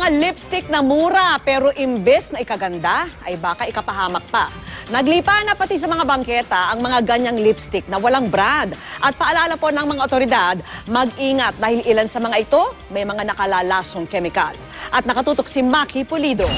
mga lipstick na mura pero imbes na ikaganda ay baka ikapahamak pa. Naglipa na pati sa mga bangketa ang mga ganyang lipstick na walang brand. At paalala po ng mga otoridad, mag-ingat dahil ilan sa mga ito may mga nakalalasong kemikal. At nakatutok si Maki Pulido.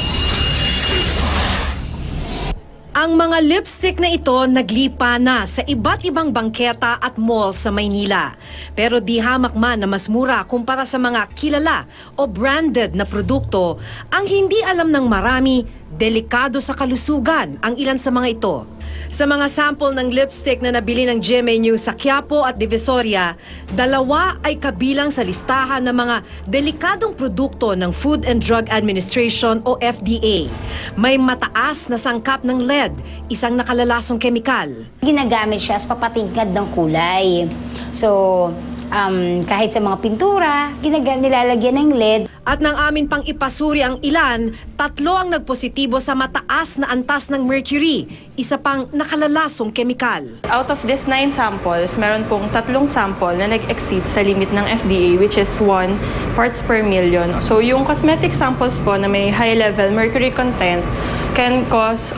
Ang mga lipstick na ito naglipa na sa iba't ibang bangketa at mall sa Maynila. Pero di hamak man na mas mura kumpara sa mga kilala o branded na produkto, ang hindi alam ng marami, delikado sa kalusugan ang ilan sa mga ito. Sa mga sample ng lipstick na nabili ng GMA News sa Quiapo at Divisoria, 2 ay kabilang sa listahan ng mga delikadong produkto ng Food and Drug Administration o FDA. May mataas na sangkap ng lead, isang nakalalasong kemikal. Ginagamit siya as papatingkad ng kulay. So, kahit sa mga pintura, nilalagyan ng lead. At nang amin pang ipasuri ang ilan, 3 ang nagpositibo sa mataas na antas ng mercury, isa pang nakalalasong kemikal. Out of these 9 samples, meron pong 3 sample na nag-exceed sa limit ng FDA, which is 1 parts per million. So yung cosmetic samples po na may high level mercury content can cause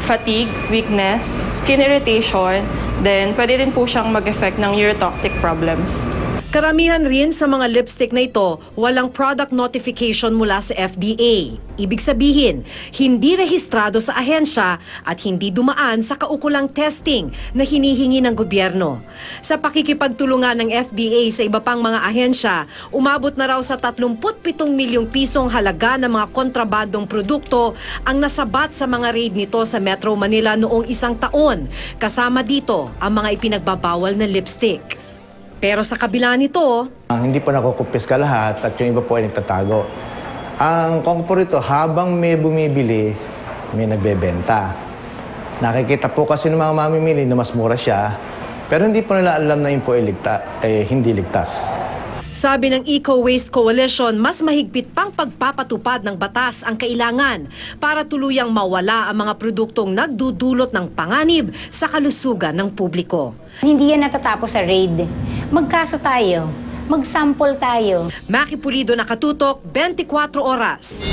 fatigue, weakness, skin irritation, then pwede din po siyang mag-effect ng neurotoxic problems. Karamihan rin sa mga lipstick na ito, walang product notification mula sa FDA. Ibig sabihin, hindi rehistrado sa ahensya at hindi dumaan sa kaukulang testing na hinihingi ng gobyerno. Sa pakikipagtulungan ng FDA sa iba pang mga ahensya, umabot na raw sa 37 milyong pisong halaga ng mga kontrabandong produkto ang nasabat sa mga raid nito sa Metro Manila noong 1 taon. Kasama dito ang mga ipinagbabawal na lipstick. Pero sa kabila nito, hindi po nakukumpiska lahat at yung iba po ay nagtatago. Ang kongpo rito, habang may bumibili, may nagbebenta. Nakikita po kasi ng mga mamimili na mas mura siya, pero hindi po nila alam na yun po ay hindi ligtas. Sabi ng Eco Waste Coalition, mas mahigpit pang pagpapatupad ng batas ang kailangan para tuluyang mawala ang mga produktong nagdudulot ng panganib sa kalusugan ng publiko. Hindi yan natatapos sa raid. Magkaso tayo, mag-sample tayo. Maki Pulido, nakatutok, 24 oras.